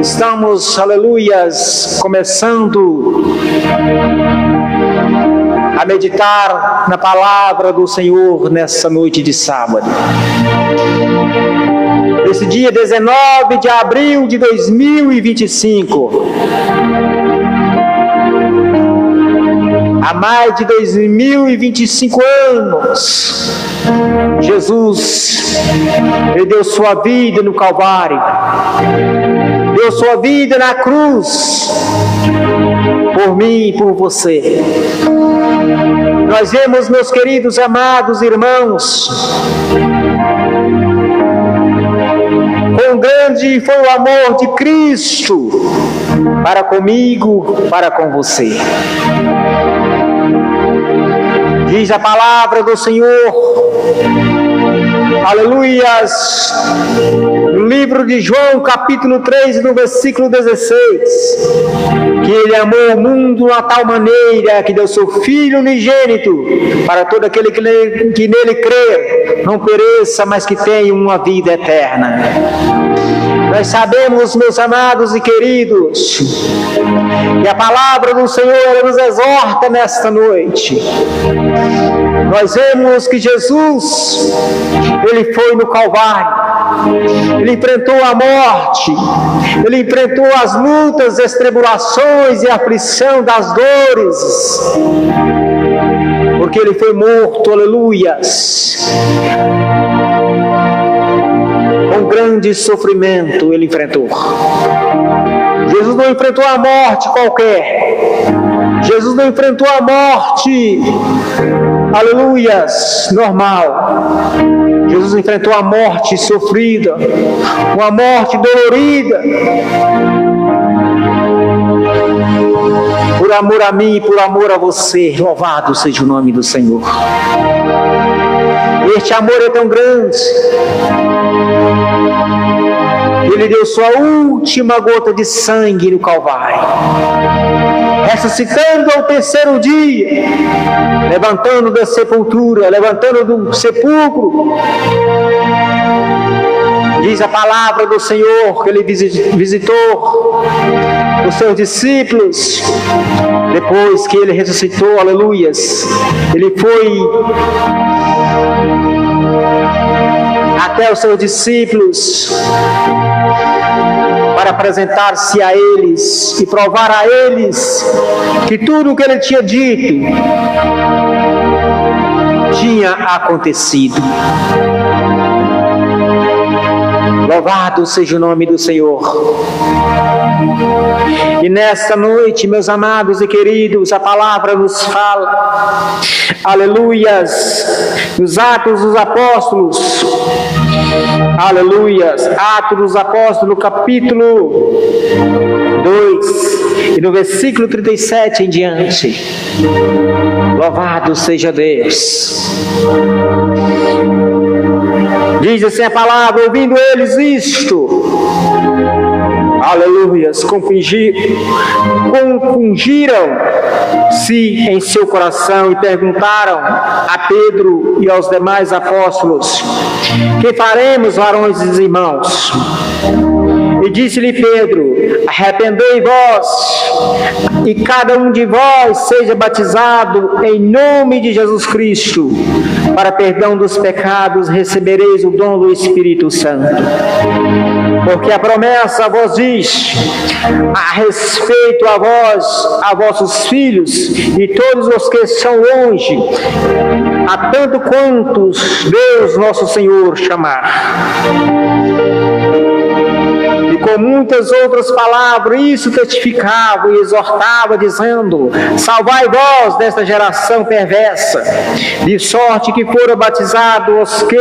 Estamos, aleluias, começando a meditar na palavra do Senhor nessa noite de sábado. Esse dia 19 de abril de 2025. Há mais de 2025 anos, Jesus, Ele deu sua vida no Calvário, deu sua vida na cruz, por mim e por você. Nós vemos, meus queridos, amados irmãos, quão grande foi o amor de Cristo para comigo, para com você. Diz a palavra do Senhor, aleluias, no livro de João, capítulo 3, no versículo 16, que Ele amou o mundo de tal maneira que deu seu Filho unigênito, para todo aquele que nele crê, não pereça, mas que tenha uma vida eterna. Nós sabemos, meus amados e queridos, que a palavra do Senhor nos exorta nesta noite. Nós vemos que Jesus, Ele foi no Calvário, Ele enfrentou a morte, Ele enfrentou as lutas, as tribulações e a aflição das dores, porque Ele foi morto, aleluias. Com grande sofrimento Ele enfrentou. Jesus não enfrentou a morte qualquer. Jesus não enfrentou a morte, aleluias, normal. Jesus enfrentou a morte sofrida, uma morte dolorida, por amor a mim e por amor a você. Louvado seja o nome do Senhor. Este amor é tão grande, Ele deu sua última gota de sangue no Calvário, ressuscitando ao terceiro dia, levantando da sepultura, levantando do sepulcro. Diz a palavra do Senhor que Ele visitou os seus discípulos. Depois que Ele ressuscitou, aleluias, Ele foi até os seus discípulos para apresentar-se a eles e provar a eles que tudo o que Ele tinha dito tinha acontecido. Louvado seja o nome do Senhor. E nesta noite, meus amados e queridos, a palavra nos fala, aleluias, nos Atos dos Apóstolos, aleluias, Atos dos Apóstolos, capítulo 2, e no versículo 37 em diante. Louvado seja Deus. Diz assim a palavra: ouvindo eles isto, aleluias, compungiram-se em seu coração e perguntaram a Pedro e aos demais apóstolos: que faremos, varões e irmãos? E disse-lhe Pedro: arrependei-vos, e cada um de vós seja batizado em nome de Jesus Cristo, para perdão dos pecados, recebereis o dom do Espírito Santo. Porque a promessa vos diz a respeito a vós, a vossos filhos e todos os que são longe, a tanto quantos Deus nosso Senhor chamar. E com muitas outras palavras isso testificava e exortava, dizendo: salvai vós desta geração perversa. De sorte que foram batizados os que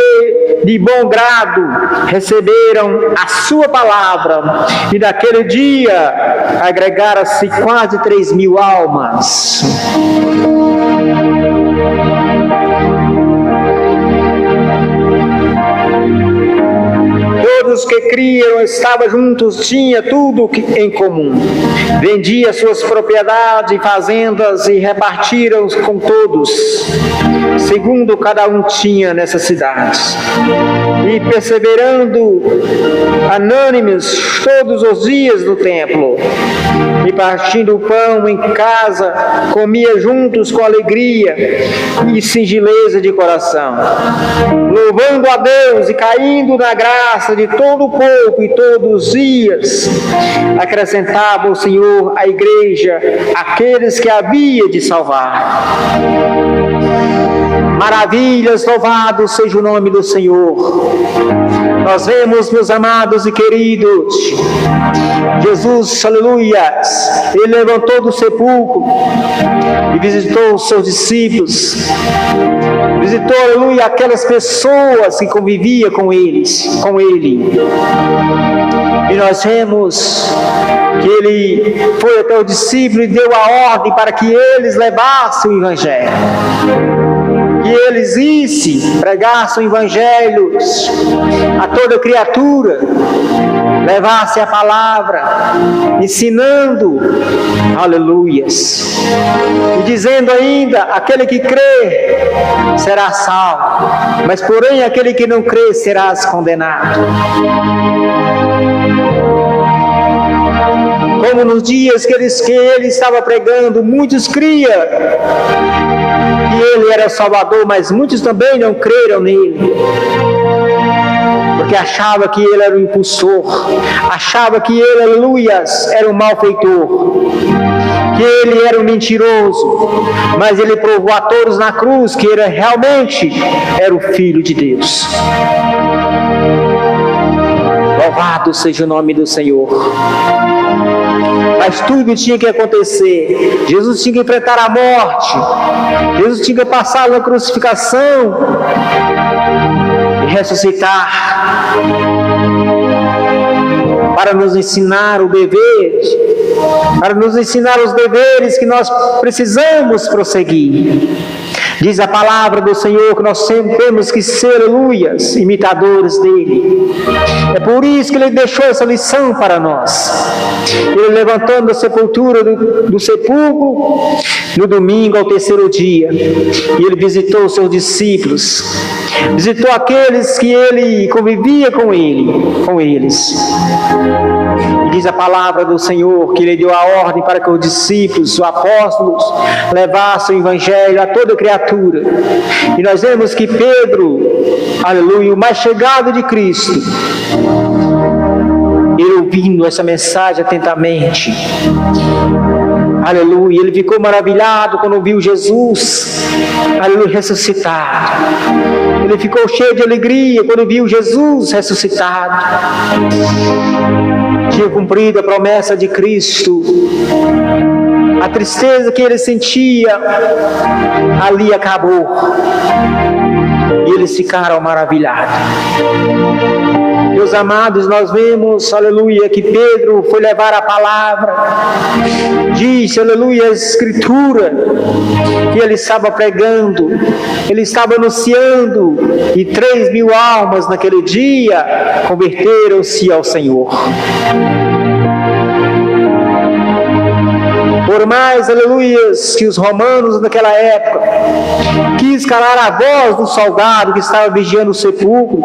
de bom grado receberam a sua palavra. E naquele dia agregaram-se quase 3.000 almas. Todos que criam estavam juntos, tinha tudo em comum. Vendia suas propriedades e fazendas e repartiram com todos, segundo cada um tinha necessidades. e perseverando anônimos todos os dias no templo, e partindo o pão em casa, comia juntos com alegria e singeleza de coração, louvando a Deus e caindo na graça de todo o povo, e todos os dias acrescentava o Senhor à igreja aqueles que havia de salvar. Maravilhas, louvado seja o nome do Senhor. Nós vemos, meus amados e queridos, Jesus, aleluia, Ele levantou do sepulcro e visitou os seus discípulos, visitou, aleluia, aquelas pessoas que conviviam com Ele. E nós vemos que Ele foi até o discípulo e deu a ordem para que eles levassem o Evangelho. Que eles pregassem evangelhos a toda criatura, levassem a palavra, ensinando, aleluias, e dizendo ainda: aquele que crê será salvo, mas porém aquele que não crê será condenado. Como nos dias que ele estava pregando, muitos criam que Ele era Salvador, mas muitos também não creram nele, porque achava que Ele era o impulsor, achava que Ele, aleluias, era o malfeitor, que Ele era o mentiroso, mas Ele provou a todos na cruz que Ele realmente era o Filho de Deus. Louvado seja o nome do Senhor. Mas tudo tinha que acontecer. Jesus tinha que enfrentar a morte. Jesus tinha que passar na crucificação e ressuscitar, para nos ensinar o dever, para nos ensinar os deveres que nós precisamos prosseguir. Diz a palavra do Senhor que nós sempre temos que ser, aleluias, imitadores dele. É por isso que Ele deixou essa lição para nós. Ele levantando da sepultura do sepulcro no domingo ao terceiro dia, e Ele visitou os seus discípulos, visitou aqueles que Ele convivia com eles. E diz a palavra do Senhor que Ele deu a ordem para que os discípulos, os apóstolos, levassem o Evangelho a toda criatura. E nós vemos que Pedro, aleluia, o mais chegado de Cristo, ele ouvindo essa mensagem atentamente, aleluia, ele ficou maravilhado quando viu Jesus, aleluia, ressuscitado. Ele ficou cheio de alegria quando viu Jesus ressuscitado. Tinha cumprido a promessa de Cristo. A tristeza que ele sentia ali acabou. E eles ficaram maravilhados. Meus amados, nós vemos, aleluia, que Pedro foi levar a palavra. Diz, aleluia, a Escritura, que ele estava pregando, ele estava anunciando, e 3.000 almas naquele dia converteram-se ao Senhor. Por mais, aleluias, que os romanos naquela época quis calar a voz do soldado que estava vigiando o sepulcro,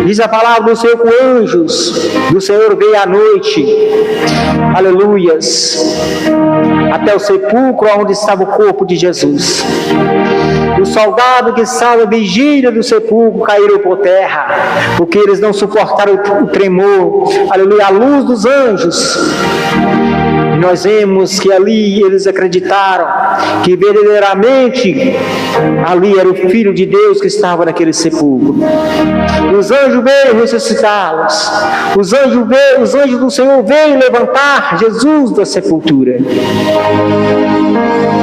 diz a palavra do Senhor, com anjos do Senhor veio à noite, aleluias, até o sepulcro onde estava o corpo de Jesus. O soldado que estava vigiando do sepulcro caíram por terra, porque eles não suportaram o tremor, aleluia, a luz dos anjos. Nós vemos que ali eles acreditaram que verdadeiramente ali era o Filho de Deus que estava naquele sepulcro. Os anjos veio ressuscitá-los. Os anjos do Senhor veio levantar Jesus da sepultura.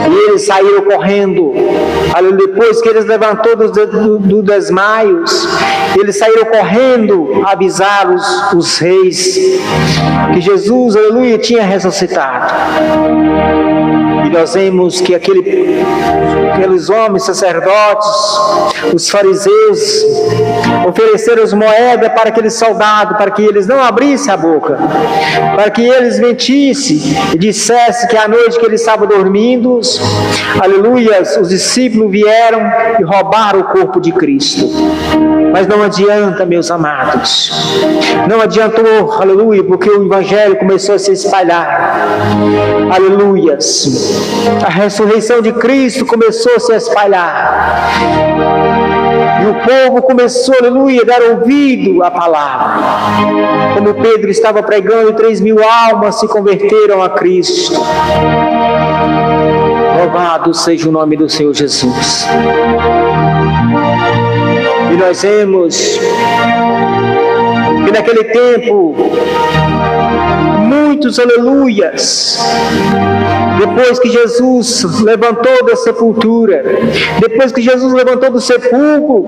E eles saíram correndo. Depois que eles levantou dos desmaios, eles saíram correndo a avisar os reis que Jesus, aleluia, tinha ressuscitado. E nós vemos que aqueles homens sacerdotes, os fariseus, ofereceram as moedas para aquele soldado, para que eles não abrissem a boca, para que eles mentissem e dissessem que à noite que eles estavam dormindo, aleluia, os discípulos vieram e roubaram o corpo de Cristo. Mas não adianta, meus amados. Não adiantou, aleluia, porque o Evangelho começou a se espalhar. Aleluias. A ressurreição de Cristo começou a se espalhar. E o povo começou, aleluia, a dar ouvido à palavra. Como Pedro estava pregando, 3.000 almas se converteram a Cristo. Louvado seja o nome do Senhor Jesus. E nós vemos que naquele tempo, muitos aleluias, depois que Jesus levantou da sepultura, depois que Jesus levantou do sepulcro,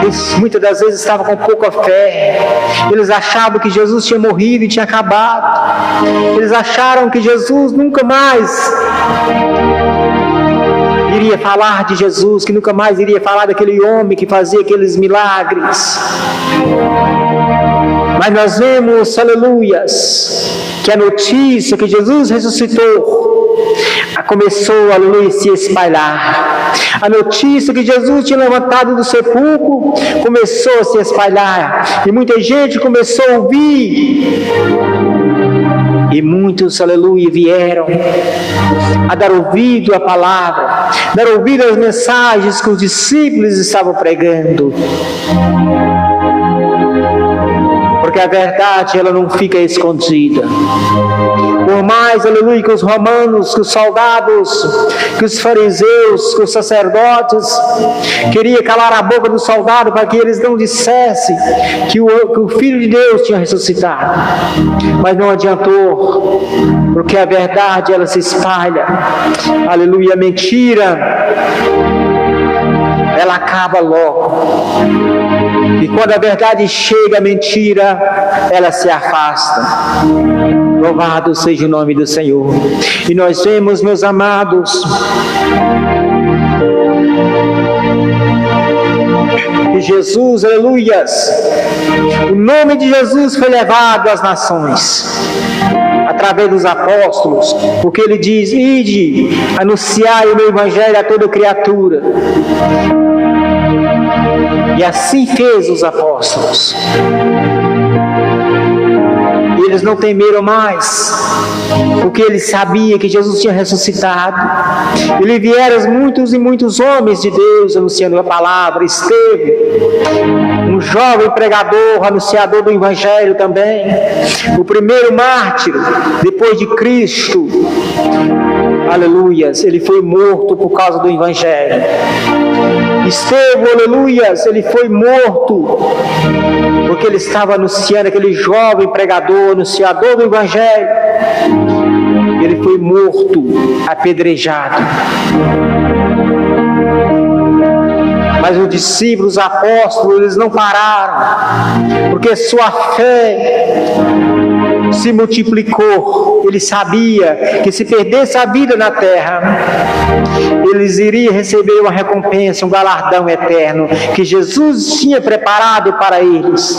eles muitas das vezes estavam com pouca fé. Eles achavam que Jesus tinha morrido e tinha acabado. Eles acharam que Jesus nunca mais iria falar de Jesus, que nunca mais iria falar daquele homem que fazia aqueles milagres. Mas nós vemos, aleluias, que a notícia que Jesus ressuscitou começou, aleluia, a se espalhar. A notícia que Jesus tinha levantado do sepulcro começou a se espalhar. E muita gente começou a ouvir. E muitos, aleluia, vieram a dar ouvido à palavra, dar ouvido às mensagens que os discípulos estavam pregando. Porque a verdade, ela não fica escondida. Por mais, aleluia, que os romanos, que os soldados, que os fariseus, que os sacerdotes queriam calar a boca do soldado para que eles não dissessem que o Filho de Deus tinha ressuscitado. Mas não adiantou, porque a verdade, ela se espalha. Aleluia, a mentira, ela acaba logo. E quando a verdade chega, a mentira, ela se afasta. Louvado seja o nome do Senhor. E nós vemos, meus amados, que Jesus, aleluias, o nome de Jesus foi levado às nações através dos apóstolos, porque ele diz: ide, anunciai o meu evangelho a toda criatura. E assim fez os apóstolos. Eles não temeram mais, porque eles sabiam que Jesus tinha ressuscitado. Ele vieram muitos e muitos homens de Deus anunciando a palavra. Estevão, um jovem pregador, anunciador do Evangelho também, o primeiro mártir depois de Cristo. Aleluias, ele foi morto por causa do Evangelho. Estevão, aleluias, ele foi morto porque ele estava anunciando, aquele jovem pregador, anunciador do Evangelho. Ele foi morto, apedrejado. Mas os discípulos, os apóstolos, eles não pararam, porque sua fé se multiplicou. Ele sabia que se perdesse a vida na terra, eles iriam receber uma recompensa, um galardão eterno que Jesus tinha preparado para eles.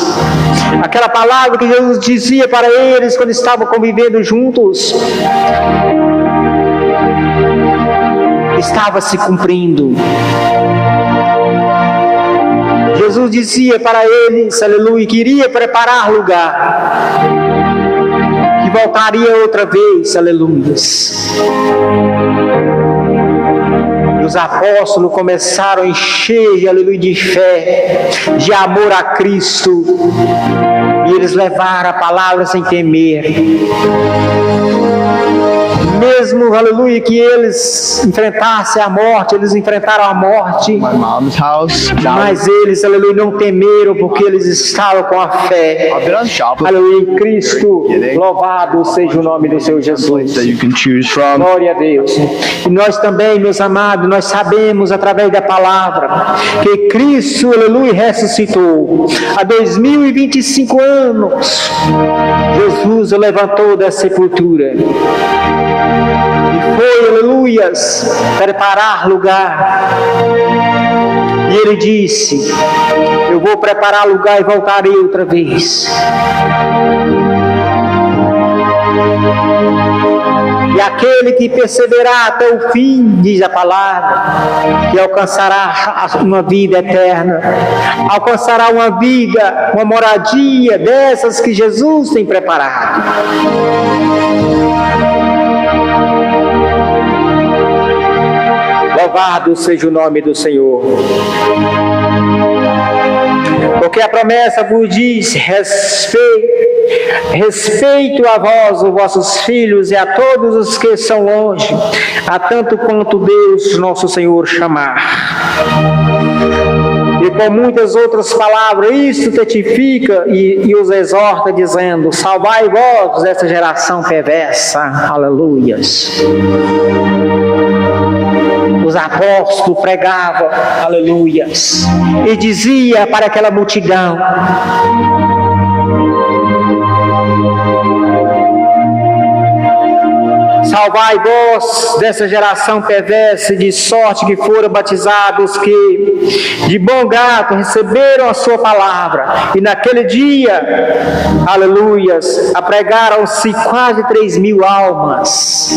Aquela palavra que Jesus dizia para eles quando estavam convivendo juntos estava se cumprindo. Jesus dizia para eles, aleluia, que iria preparar lugar, que voltaria outra vez, aleluia. E os apóstolos começaram a encher, aleluia, de fé, de amor a Cristo, e eles levaram a palavra sem temer. Mesmo, aleluia, que eles enfrentassem a morte, eles enfrentaram a morte, mas eles, aleluia, não temeram, porque eles estavam com a fé, aleluia, em Cristo. Louvado seja o nome do Senhor Jesus. Glória a Deus. E nós também, meus amados, nós sabemos através da palavra que Cristo, aleluia, ressuscitou. Há 2025 anos Jesus o levantou da sepultura e foi, aleluias, preparar lugar. E ele disse: eu vou preparar lugar e voltarei outra vez. E aquele que perseverar até o fim, diz a palavra, que alcançará uma vida eterna, alcançará uma vida, uma moradia dessas que Jesus tem preparado. Louvado seja o nome do Senhor. Porque a promessa vos diz: respeito a vós, os vossos filhos, e a todos os que são longe, a tanto quanto Deus nosso Senhor chamar. E com muitas outras palavras, isto testifica e os exorta, dizendo: salvai vós dessa geração perversa. Aleluias. Os apóstolos pregavam, aleluias, e dizia para aquela multidão: salvai vós dessa geração perversa, de sorte que foram batizados que de bom grado receberam a sua palavra. E naquele dia, aleluias, apregaram-se quase 3.000 almas.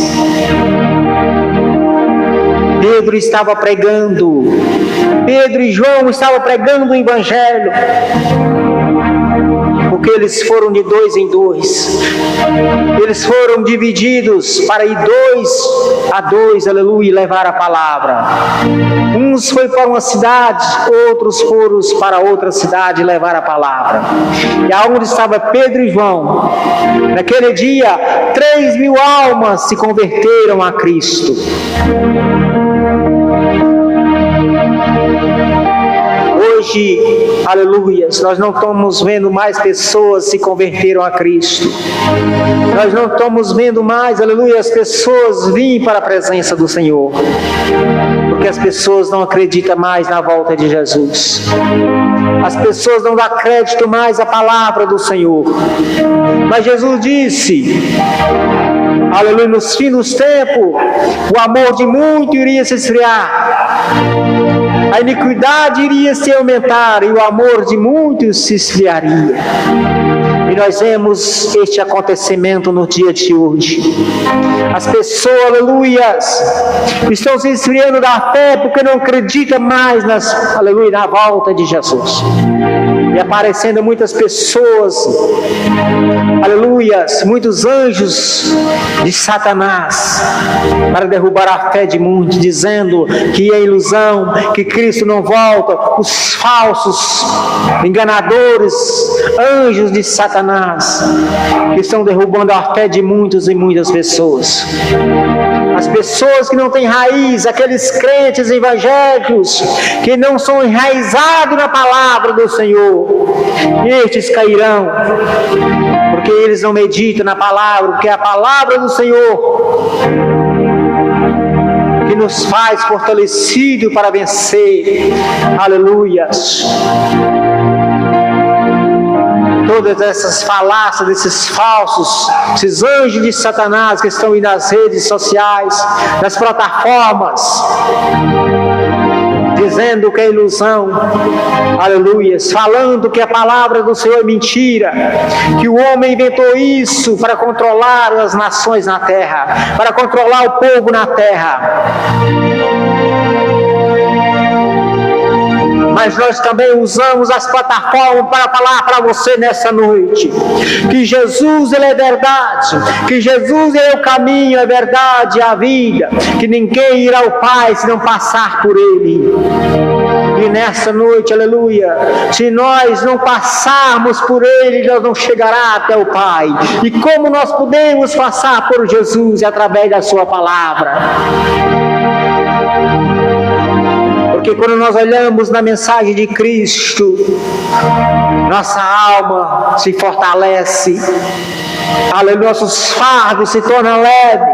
Pedro estava pregando, Pedro e João estavam pregando o Evangelho, porque eles foram de 2 em 2, eles foram divididos para ir 2 a 2, aleluia, e levar a palavra. Uns foi para uma cidade, outros foram para outra cidade levar a palavra. E aonde estava Pedro e João, naquele dia 3.000 almas se converteram a Cristo. Hoje, aleluias, nós não estamos vendo mais pessoas se converteram a Cristo. Nós não estamos vendo mais, aleluia, as pessoas virem para a presença do Senhor. Porque as pessoas não acreditam mais na volta de Jesus. As pessoas não dão crédito mais à palavra do Senhor. Mas Jesus disse, aleluia, nos fins dos tempos, o amor de muito iria se esfriar. A iniquidade iria se aumentar e o amor de muitos se esfriaria. E nós vemos este acontecimento no dia de hoje. As pessoas, aleluias, estão se esfriando da fé porque não acreditam mais aleluia, na volta de Jesus. E aparecendo muitas pessoas, aleluias, muitos anjos de Satanás, para derrubar a fé de muitos, dizendo que é ilusão, que Cristo não volta. Os falsos enganadores, anjos de Satanás, que estão derrubando a fé de muitos e muitas pessoas. As pessoas que não têm raiz, aqueles crentes evangélicos que não são enraizados na palavra do Senhor, estes cairão, porque eles não meditam na palavra, porque é a palavra do Senhor que nos faz fortalecido para vencer. Aleluias. Todas essas falácias, desses falsos, esses anjos de Satanás que estão aí nas redes sociais, nas plataformas, dizendo que é ilusão, aleluias, falando que a palavra do Senhor é mentira, que o homem inventou isso para controlar as nações na terra, para controlar o povo na terra. Mas nós também usamos as plataformas para falar para você nessa noite que Jesus, Ele é verdade, que Jesus é o caminho, a verdade e a vida, que ninguém irá ao Pai se não passar por Ele. E nessa noite, aleluia, se nós não passarmos por Ele, nós não chegará até o Pai. E como nós podemos passar por Jesus? Através da sua palavra. Porque quando nós olhamos na mensagem de Cristo, nossa alma se fortalece, aleluia, nossos fardos se tornam leves,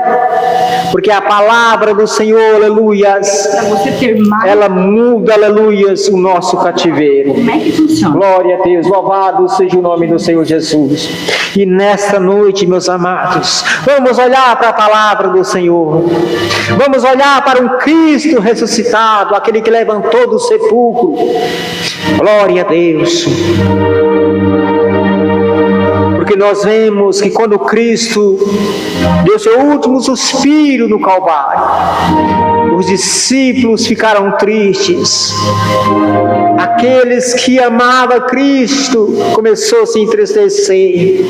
porque a palavra do Senhor, aleluias, ela muda, aleluias, o nosso cativeiro. Como é que funciona? Glória a Deus, louvado seja o nome do Senhor Jesus. E nesta noite, meus amados, vamos olhar para a palavra do Senhor, vamos olhar para um Cristo ressuscitado, aquele que levantou do sepulcro. Glória a Deus. Porque Porque nós vemos que quando Cristo deu seu último suspiro no Calvário, os discípulos ficaram tristes. Aqueles que amavam Cristo começaram a se entristecer,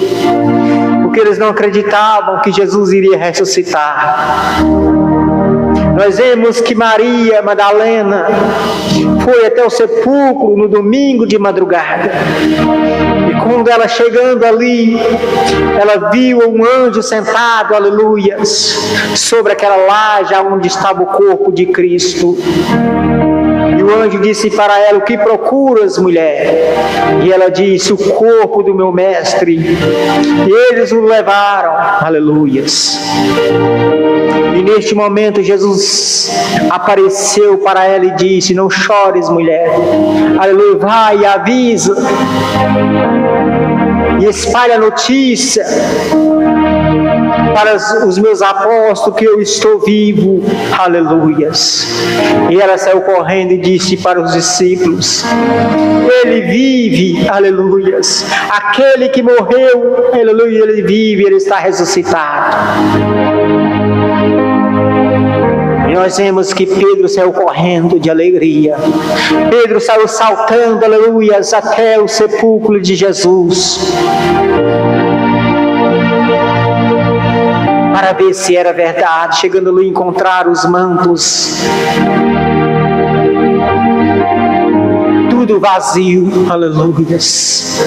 porque eles não acreditavam que Jesus iria ressuscitar. Nós vemos que Maria Madalena foi até o sepulcro no domingo de madrugada. E quando ela chegando ali, ela viu um anjo sentado, aleluias, sobre aquela laje onde estava o corpo de Cristo. E o anjo disse para ela: o que procuras, mulher? E ela disse: o corpo do meu mestre. E eles o levaram, aleluias. E neste momento Jesus apareceu para ela e disse: não chores, mulher. Aleluia, vai e avisa. E espalha a notícia para os meus apóstolos que eu estou vivo, aleluias. E ela saiu correndo e disse para os discípulos: ele vive, aleluias. Aquele que morreu, aleluia, ele vive, ele está ressuscitado. E nós vemos que Pedro saiu correndo de alegria. Pedro saiu saltando, aleluias, até o sepulcro de Jesus, para ver se era verdade. Chegando ali, encontrar os mantos tudo vazio, aleluias.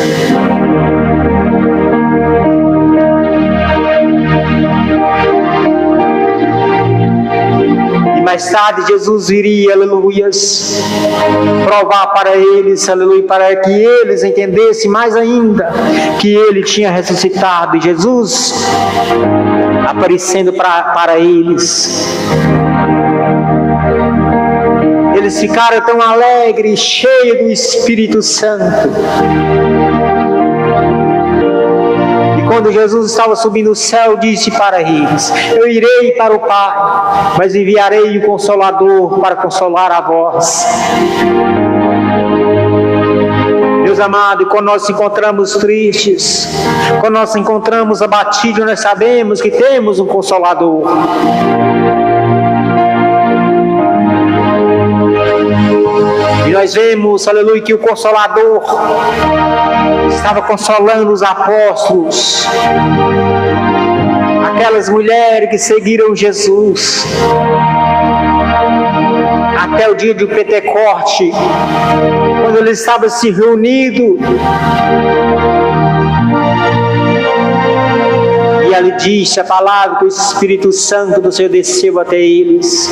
Mais tarde Jesus viria, aleluias, provar para eles, aleluia, para que eles entendessem mais ainda que ele tinha ressuscitado. E Jesus aparecendo para eles, eles ficaram tão alegres, cheios do Espírito Santo. Quando Jesus estava subindo o céu, disse para eles: eu irei para o Pai, mas enviarei o Consolador para consolar a vós. Meus amados, quando nós nos encontramos tristes, quando nós nos encontramos abatidos, nós sabemos que temos um Consolador. E nós vemos, aleluia, que o Consolador estava consolando os apóstolos, aquelas mulheres que seguiram Jesus, até o dia do Pentecoste, quando eles estavam se reunidos. E ali disse a palavra que o Espírito Santo do Senhor desceu até eles.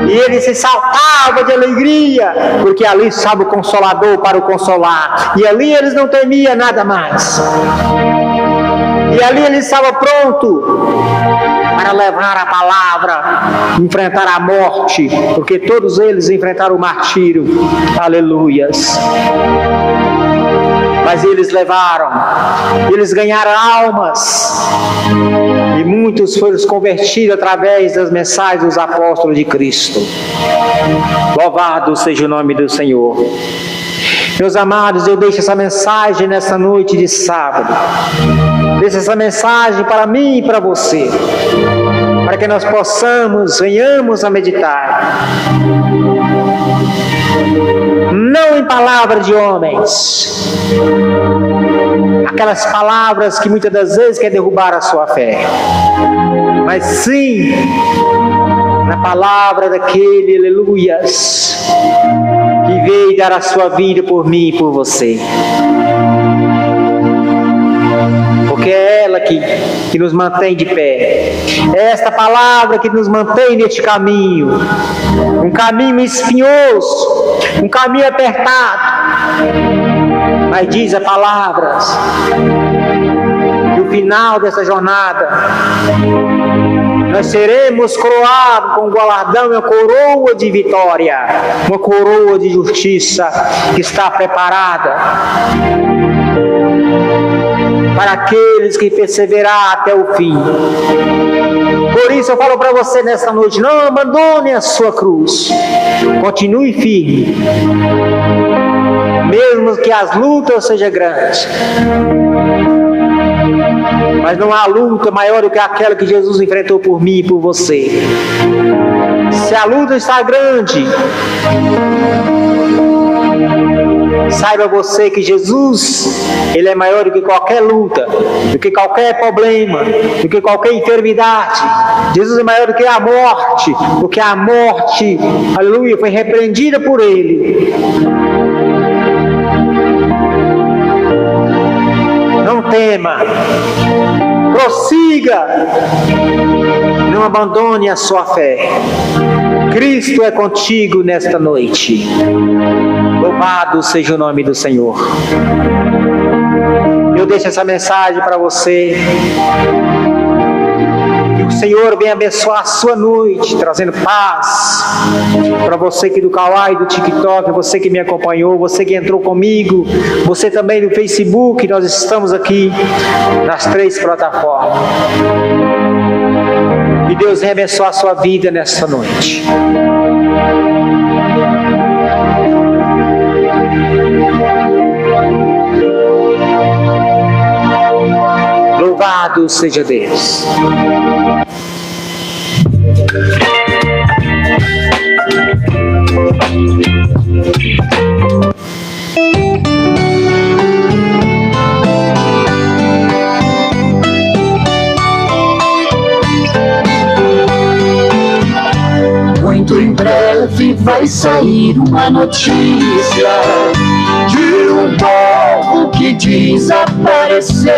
E eles se saltavam de alegria, porque ali estava o Consolador para o consolar. E ali eles não temiam nada mais. E ali ele estava pronto para levar a palavra, enfrentar a morte, porque todos eles enfrentaram o martírio. Aleluias. Mas eles levaram, eles ganharam almas, e muitos foram convertidos através das mensagens dos apóstolos de Cristo. Louvado seja o nome do Senhor. Meus amados, eu deixo essa mensagem nessa noite de sábado. Deixo essa mensagem para mim e para você, para que nós venhamos a meditar, não em palavras de homens, aquelas palavras que muitas das vezes querem derrubar a sua fé, mas sim na palavra daquele, aleluias, que veio dar a sua vida por mim e por você. Porque é ela que nos mantém de pé. É esta palavra que nos mantém neste caminho. Um caminho espinhoso, um caminho apertado. Mas diz a palavra que o final dessa jornada nós seremos coroados com um galardão e uma coroa de vitória, uma coroa de justiça que está preparada para aqueles que perseverar até o fim. Por isso eu falo para você nesta noite: não abandone a sua cruz, continue firme, mesmo que as lutas sejam grandes. Mas não há luta maior do que aquela que Jesus enfrentou por mim e por você. Se a luta está grande, saiba você que Jesus, Ele é maior do que qualquer luta, do que qualquer problema, do que qualquer enfermidade. Jesus é maior do que a morte, porque a morte, aleluia, foi repreendida por Ele. Não tema, prossiga, não abandone a sua fé. Cristo é contigo nesta noite. Louvado seja o nome do Senhor. Eu deixo essa mensagem para você. Que o Senhor venha abençoar a sua noite, trazendo paz para você aqui do Kawai, do TikTok, você que me acompanhou, você que entrou comigo, você também do Facebook. Nós estamos aqui nas 3 plataformas. E Deus venha abençoar a sua vida nessa noite. Louvado seja Deus. Muito em breve vai sair uma notícia de um povo que desapareceu.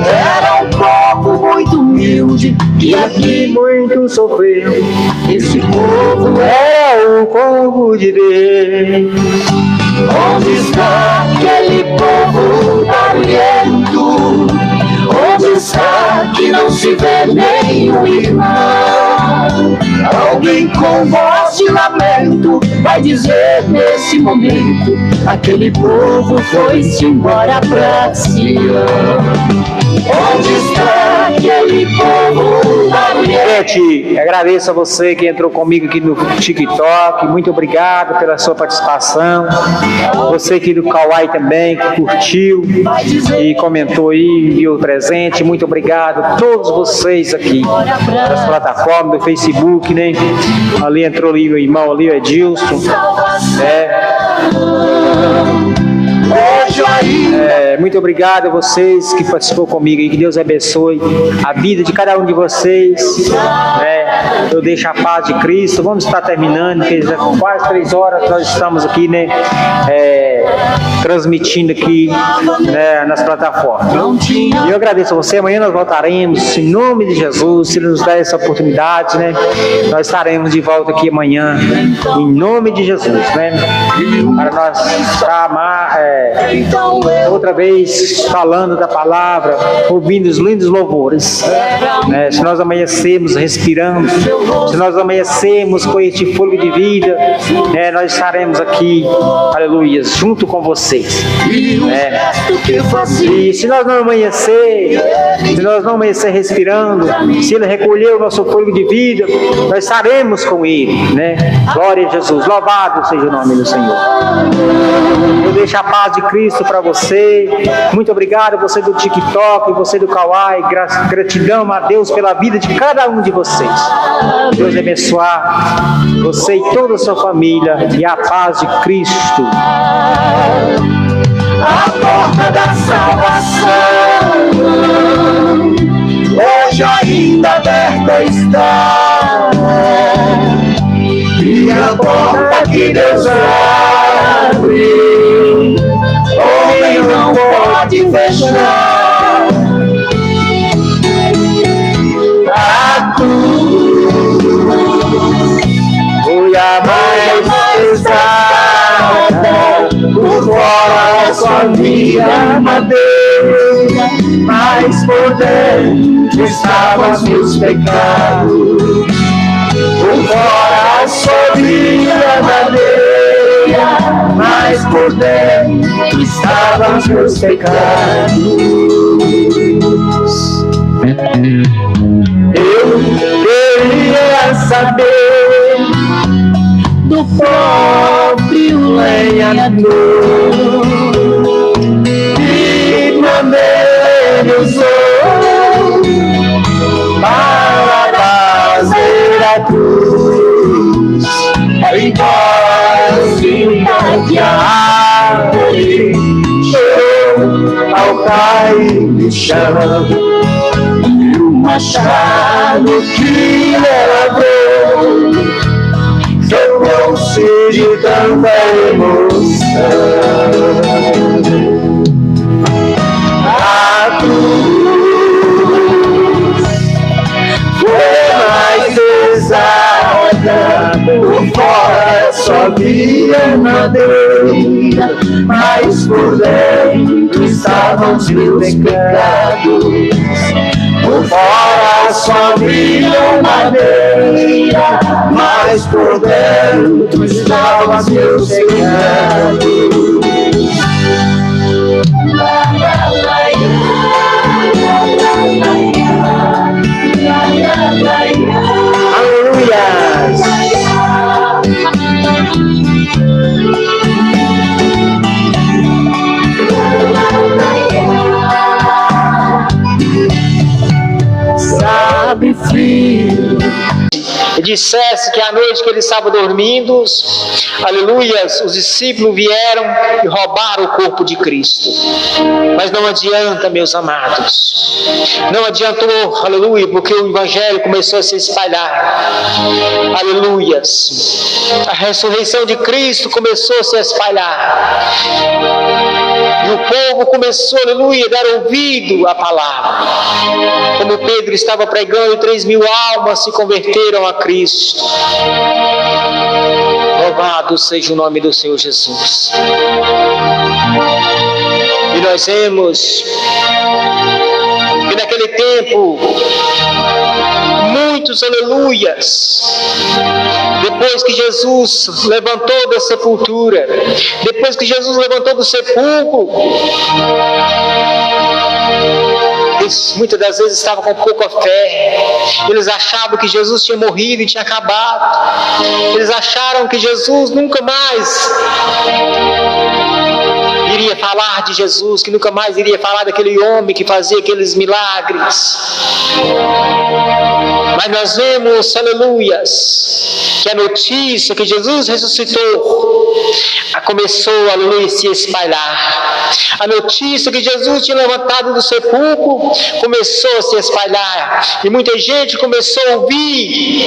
Era um povo muito humilde que aqui muito sofreu. esse povo É o povo de Deus. Onde está aquele povo barulhento? Onde está que não se vê nem o irmão? Alguém com voz de lamento vai dizer nesse momento: aquele povo foi-se embora pra Sião. Onde está aquele povo barulhento? Gente, agradeço a você que entrou comigo aqui no TikTok. Muito obrigado pela sua participação. Você aqui do Kawai também, que curtiu e comentou aí, enviou presente. Muito obrigado a todos vocês aqui das plataformas, do Facebook, né? Ali entrou ali o irmão ali, o Edilson. Muito obrigado a vocês que participou comigo e que Deus abençoe a vida de cada um de vocês. Eu deixo a paz de Cristo. Vamos estar terminando, porque já quase 3 horas nós estamos aqui, né? Transmitindo aqui, né, nas plataformas. E eu agradeço a você. Amanhã nós voltaremos em nome de Jesus. Se Ele nos dá essa oportunidade, né? Nós estaremos de volta aqui amanhã em nome de Jesus, né? Para nós estar outra vez falando da palavra, ouvindo os lindos louvores, né? Se nós amanhecermos respirando, se nós amanhecermos com este fôlego de vida, né, nós estaremos aqui, aleluia, junto com vocês, né? E se nós não amanhecer respirando, se Ele recolher o nosso fôlego de vida, nós estaremos com Ele, né? Glória a Jesus, louvado seja o nome do Senhor. Eu deixo a paz de Cristo para você. Muito obrigado, você do TikTok, você do Kawai. Gratidão a Deus pela vida de cada um de vocês. Deus abençoar você e toda a sua família, e a paz de Cristo. A porta da salvação hoje ainda aberta está, e a porta que Deus abre, homem não pode fechar. A cruz foi a mais pesada, por fora só havia madeira, mas por dentro estavam os meus pecados. Por fora só havia madeira, mas por dentro estavam os meus pecados. Eu queria saber do próprio lenhador que manejou para fazer a cruz. Embora cidade árvore chorou ao cair no chão, e o machado que ela abriu jogou-se de tanta emoção. A cruz foi mais pesada, por fora só via madeira, mas por dentro estavam os meus pecados. Por fora só via madeira, mas por dentro estavam os meus pecados. Aleluia! Sabe, filho, E dissesse que à noite que ele estava dormindo, aleluias, os discípulos vieram e roubaram o corpo de Cristo. Mas não adianta, meus amados, não adiantou, aleluia, porque o evangelho começou a se espalhar, aleluias, a ressurreição de Cristo começou a se espalhar, e o povo começou, aleluia, a dar ouvido à palavra. Como Pedro estava pregando, 3.000 almas se converteram a Cristo. Louvado seja o nome do Senhor Jesus. E nós vemos que naquele tempo, muitos aleluias, depois que Jesus levantou da sepultura, depois que Jesus levantou do sepulcro, eles muitas das vezes estavam com pouca fé. Eles achavam que Jesus tinha morrido e tinha acabado. Eles acharam que Jesus nunca mais iria falar de Jesus, que nunca mais iria falar daquele homem que fazia aqueles milagres. Mas nós vemos, aleluias, que a notícia que Jesus ressuscitou começou, aleluia, a se espalhar. A notícia que Jesus tinha levantado do sepulcro começou a se espalhar. E muita gente começou a ouvir.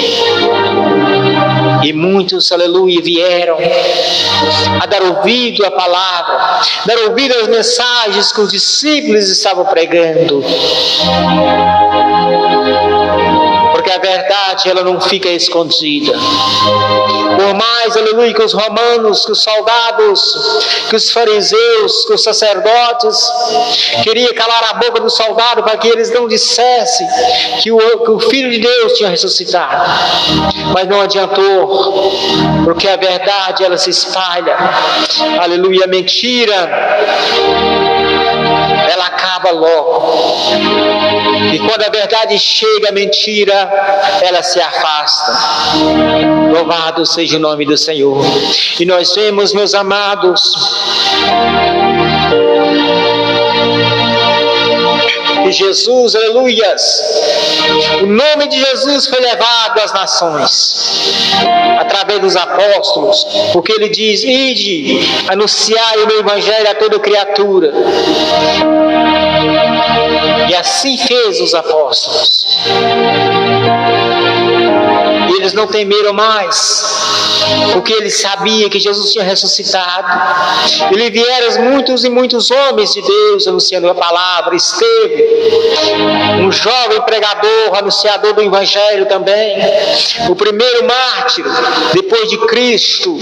E muitos, aleluia, vieram a dar ouvido à palavra, dar ouvido às mensagens que os discípulos estavam pregando. Porque a verdade, ela não fica escondida. Por mais, aleluia, que os romanos, que os soldados, que os fariseus, que os sacerdotes queriam calar a boca do soldado para que eles não dissessem que o Filho de Deus tinha ressuscitado. Mas não adiantou, porque a verdade, ela se espalha. Aleluia, a mentira, ela acaba logo. E quando a verdade chega, a mentira, ela se afasta. Louvado seja o nome do Senhor. E nós vemos, meus amados, que Jesus, aleluias, o nome de Jesus foi levado às nações, através dos apóstolos, porque ele diz: ide, anunciai o meu evangelho a toda criatura. E assim fez os apóstolos. E eles não temeram mais, porque eles sabiam que Jesus tinha ressuscitado. Ele vieram muitos e muitos homens de Deus anunciando a palavra. Estevão, um jovem pregador, anunciador do evangelho também, o primeiro mártir depois de Cristo.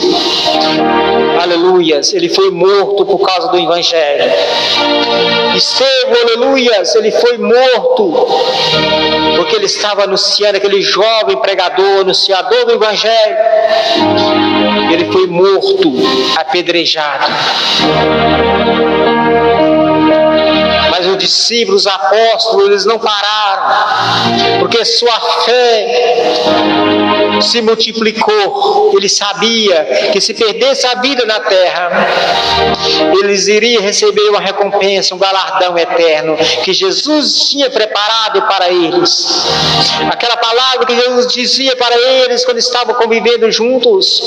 Aleluias, ele foi morto por causa do evangelho. Estevão, aleluias, ele foi morto porque ele estava anunciando, aquele jovem pregador, anunciador do evangelho. Ele foi morto, apedrejado. Mas os discípulos, os apóstolos, eles não pararam, porque sua fé se multiplicou. Ele sabia que se perdesse a vida na terra, eles iriam receber uma recompensa, um galardão eterno que Jesus tinha preparado para eles. Aquela palavra que Jesus dizia para eles quando estavam convivendo juntos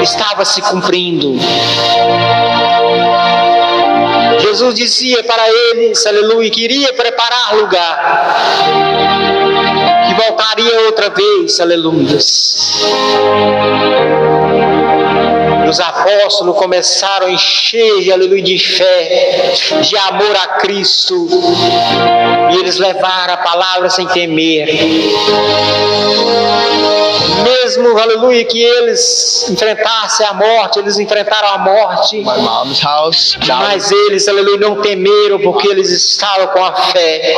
estava se cumprindo. Jesus dizia para eles, aleluia, que iria preparar lugar, que voltaria outra vez, aleluia. Os apóstolos começaram a encher, aleluia, de fé, de amor a Cristo, e eles levaram a palavra sem temer. Mesmo, aleluia, que eles enfrentassem a morte, eles enfrentaram a morte, mas eles, aleluia, não temeram, porque eles estavam com a fé,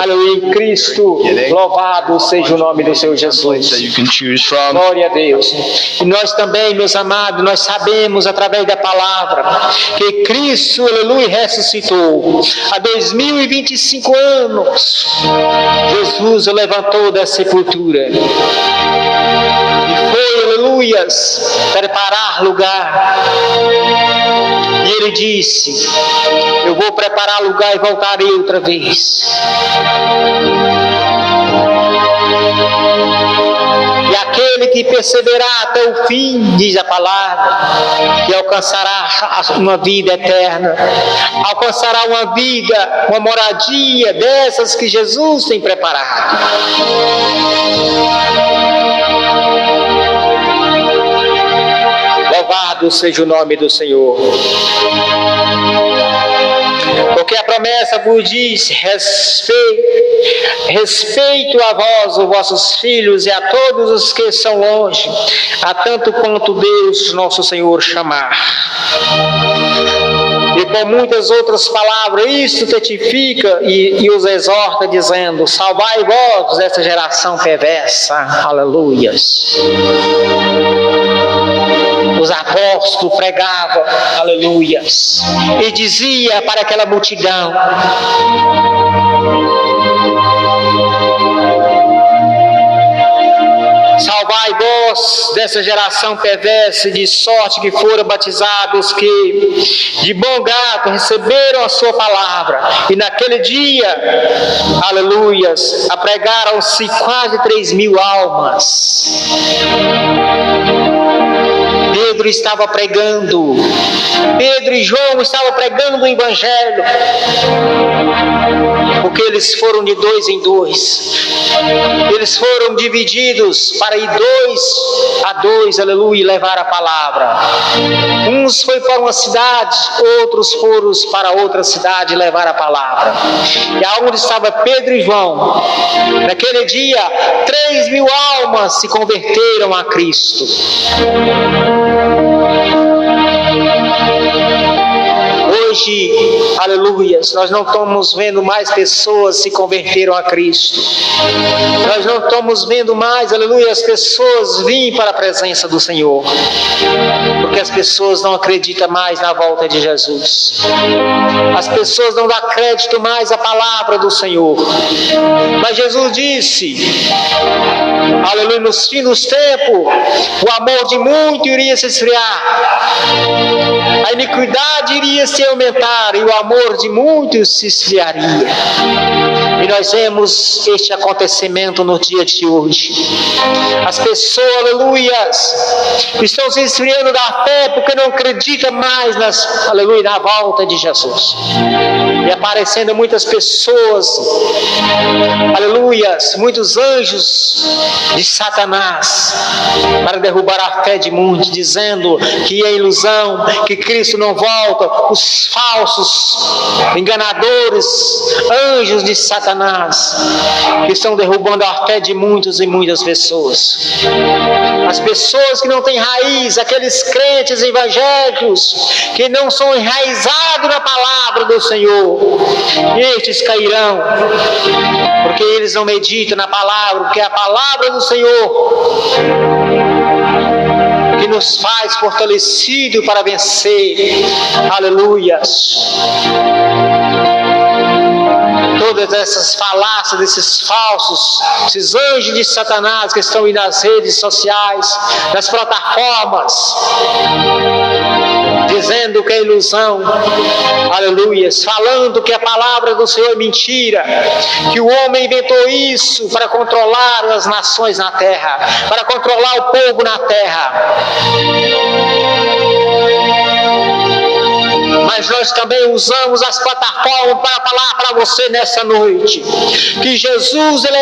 aleluia, em Cristo. Louvado seja o nome do Senhor Jesus. Glória a Deus. E nós também, meus amados, nós sabemos através da palavra que Cristo, aleluia, ressuscitou. Há 2025 anos Jesus o levantou da sepultura e foi, aleluias, preparar lugar. E ele disse: eu vou preparar lugar e voltarei outra vez. E aquele que perseverar até o fim, diz a palavra, que alcançará uma vida eterna, alcançará uma vida, uma moradia dessas que Jesus tem preparado. Louvado seja o nome do Senhor. Porque a promessa vos diz: respeito a vós, os vossos filhos, e a todos os que são longe, a tanto quanto Deus nosso Senhor chamar. E com muitas outras palavras, isso testifica e os exorta, dizendo: salvai vós dessa geração perversa. Aleluias. Os apóstolos pregavam, aleluias, e dizia para aquela multidão: salvai vós dessa geração perversa, de sorte que foram batizados que de bom grado receberam a sua palavra. E naquele dia, aleluias, apregaram-se quase 3.000 almas. Pedro estava pregando, Pedro e João estavam pregando o Evangelho, porque eles foram de 2 em 2, eles foram divididos para ir 2 a 2, aleluia, e levar a palavra. Uns foi para uma cidade, outros foram para outra cidade levar a palavra. E aonde estava Pedro e João, naquele dia 3.000 almas se converteram a Cristo. Hoje, aleluias, nós não estamos vendo mais pessoas se converteram a Cristo. Nós não estamos vendo mais, aleluia, as pessoas virem para a presença do Senhor, porque as pessoas não acreditam mais na volta de Jesus. As pessoas não dão crédito mais à palavra do Senhor. Mas Jesus disse, aleluia, nos fins dos tempos, o amor de muito iria se esfriar, a iniquidade iria se aumentar e o amor de muitos se esfriaria. E nós vemos este acontecimento no dia de hoje. As pessoas, aleluias, estão se esfriando da fé porque não acreditam mais aleluia, na volta de Jesus. E aparecendo muitas pessoas, aleluias, muitos anjos de Satanás, para derrubar a fé de muitos, dizendo que é ilusão, que Cristo não volta. Os falsos enganadores, anjos de Satanás, que estão derrubando a fé de muitos e muitas pessoas. As pessoas que não têm raiz, aqueles crentes evangélicos que não são enraizados na palavra do Senhor, estes cairão, porque eles não meditam na palavra, porque é a palavra do Senhor que nos faz fortalecido para vencer. Aleluias. todas essas falácias, desses falsos, esses anjos de Satanás que estão aí nas redes sociais, nas plataformas, dizendo que é ilusão, aleluias, falando que a palavra do Senhor é mentira, que o homem inventou isso para controlar as nações na terra, para controlar o povo na terra. Mas nós também usamos as plataformas para falar para você nessa noite que Jesus, ele é